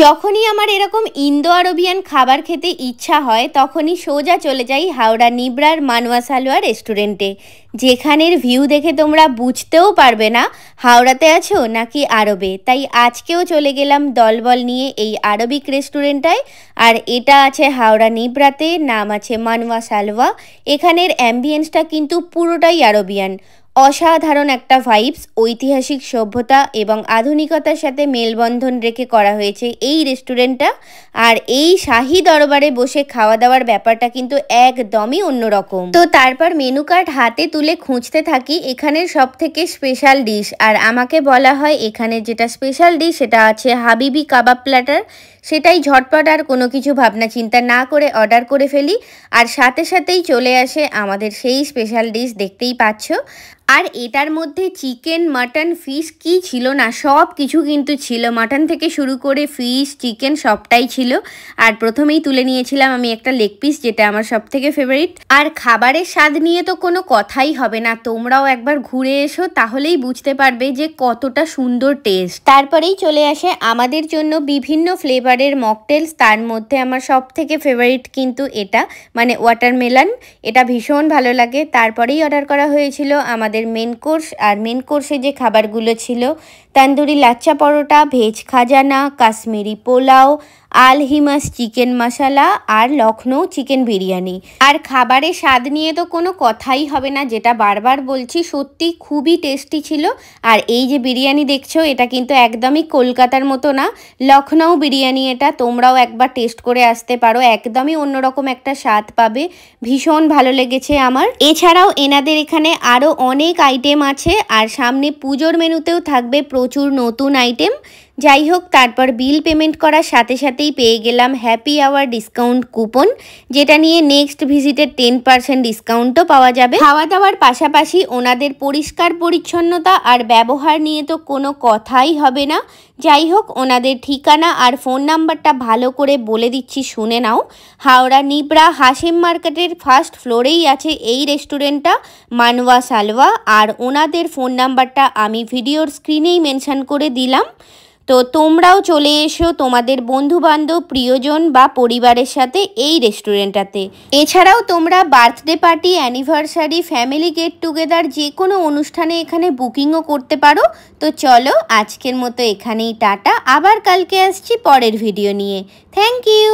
যখনই আমার এরকম ইন্দো আরবিয়ান খাবার খেতে ইচ্ছা হয় তখনই সোজা চলে যাই হাওড়া নিবরার মানওয়া সালোয়া রেস্টুরেন্টে, যেখানের ভিউ দেখে তোমরা বুঝতেও পারবে না হাওড়াতে আছো নাকি আরবে। তাই আজকেও চলে গেলাম দলবল নিয়ে এই আরবিক রেস্টুরেন্টটায়। আর এটা আছে হাওড়া নিবরাতে, নাম আছে মানওয়া সালোয়া। এখানের অ্যাম্বিয়েন্সটা কিন্তু পুরোটাই আরবিয়ান। অসাধারণ একটা ভাইবস, ঐতিহাসিক সভ্যতা এবং আধুনিকতার সাথে মেলবন্ধন রেখে করা হয়েছে এই রেস্টুরেন্টটা। আর এই শাহী দরবারে বসে খাওয়া দাওয়ার ব্যাপারটা কিন্তু একদমই অন্যরকম। তো তারপর মেনু কার্ড হাতে তুলে খুঁজতে থাকি এখানের সব থেকে স্পেশাল ডিশ। আর আমাকে বলা হয় এখানের যেটা স্পেশাল ডিশ সেটা আছে হাবিবি কাবাব প্ল্যাটার। সেটাই ঝটপট আর কোনো কিছু ভাবনা চিন্তা না করে অর্ডার করে ফেলি। আর সাথে সাথেই চলে আসে আমাদের সেই স্পেশাল ডিশ, দেখতেই পাচ্ছ। আর এটার মধ্যে চিকেন, মাটন, ফিশ কি ছিল না, সব কিছু কিন্তু ছিল। মাটন থেকে শুরু করে ফিশ, চিকেন সবটাই ছিল। আর প্রথমেই তুলে নিয়েছিলাম আমি একটা লেগ পিস, যেটা আমার সব থেকে ফেভারিট। আর খাবারের স্বাদ নিয়ে তো কোনো কথাই হবে না, তোমরাও একবার ঘুরে এসো তাহলেই বুঝতে পারবে যে কতটা সুন্দর টেস্ট। তারপরেই চলে আসে আমাদের জন্য বিভিন্ন ফ্লেভারের মকটেলস। তার মধ্যে আমার সব থেকে ফেভারিট কিন্তু এটা, মানে ওয়াটারমেলন। এটা ভীষণ ভালো লাগে। তারপরেই অর্ডার করা হয়েছিল আমাদের মেন কোর্স। আর মেন কোর্সে যে খাবারগুলো ছিল, তন্দুরি লাচ্চা পরোটা, ভেজ খাজানা, কাশ্মীরি পোলাও, আল হিমাস চিকেন মশলা আর লখনৌ চিকেন বিরিয়ানি। আর খাবারের স্বাদ নিয়ে তো কোনো কথাই হবে না, যেটা বারবার বলছি, সত্যি খুবই টেস্টি ছিল। আর এই যে বিরিয়ানি দেখছো, এটা কিন্তু একদমই কলকাতার মতো না, লখনৌ বিরিয়ানি। এটা তোমরাও একবার টেস্ট করে আসতে পারো, একদমই অন্যরকম একটা স্বাদ পাবে। ভীষণ ভালো লেগেছে আমার। এছাড়াও এনাদের এখানে আরও অনেক আইটেম আছে, আর সামনে পুজোর মেনুতেও থাকবে প্রচুর নতুন আইটেম। যাই হোক, তারপর বিল পেমেন্ট করার সাথে সাথেই পেয়ে গেলাম হ্যাপি আওয়ার ডিসকাউন্ট কুপন, যেটা নিয়ে নেক্সট ভিজিটের 10% ডিসকাউন্টও পাওয়া যাবে। খাওয়া দাওয়ার পাশাপাশি ওনাদের পরিষ্কার পরিচ্ছন্নতা আর ব্যবহার নিয়ে তো কোনো কথাই হবে না। যাই হোক, ওনাদের ঠিকানা আর ফোন নাম্বারটা ভালো করে বলে দিচ্ছি, শুনে নাও। হাওড়া নিবরা হাসিম মার্কেটের ফার্স্ট ফ্লোরেই আছে এই রেস্টুরেন্টটা, মানওয়া সালোয়া। আর ওনাদের ফোন নাম্বারটা আমি ভিডিওর স্ক্রিনেই মেনশন করে দিলাম। তো তোমরাও চলে এসো তোমাদের বন্ধুবান্ধব, প্রিয়জন বা পরিবারের সাথে এই রেস্টুরেন্টটাতে। এছাড়াও তোমরা birthday party, anniversary, family get together যে কোনো অনুষ্ঠানে এখানে বুকিংও করতে পারো। তো চলো আজকের মতো এখানেই টাটা, আবার কালকে আসছি পরের ভিডিও নিয়ে। Thank you.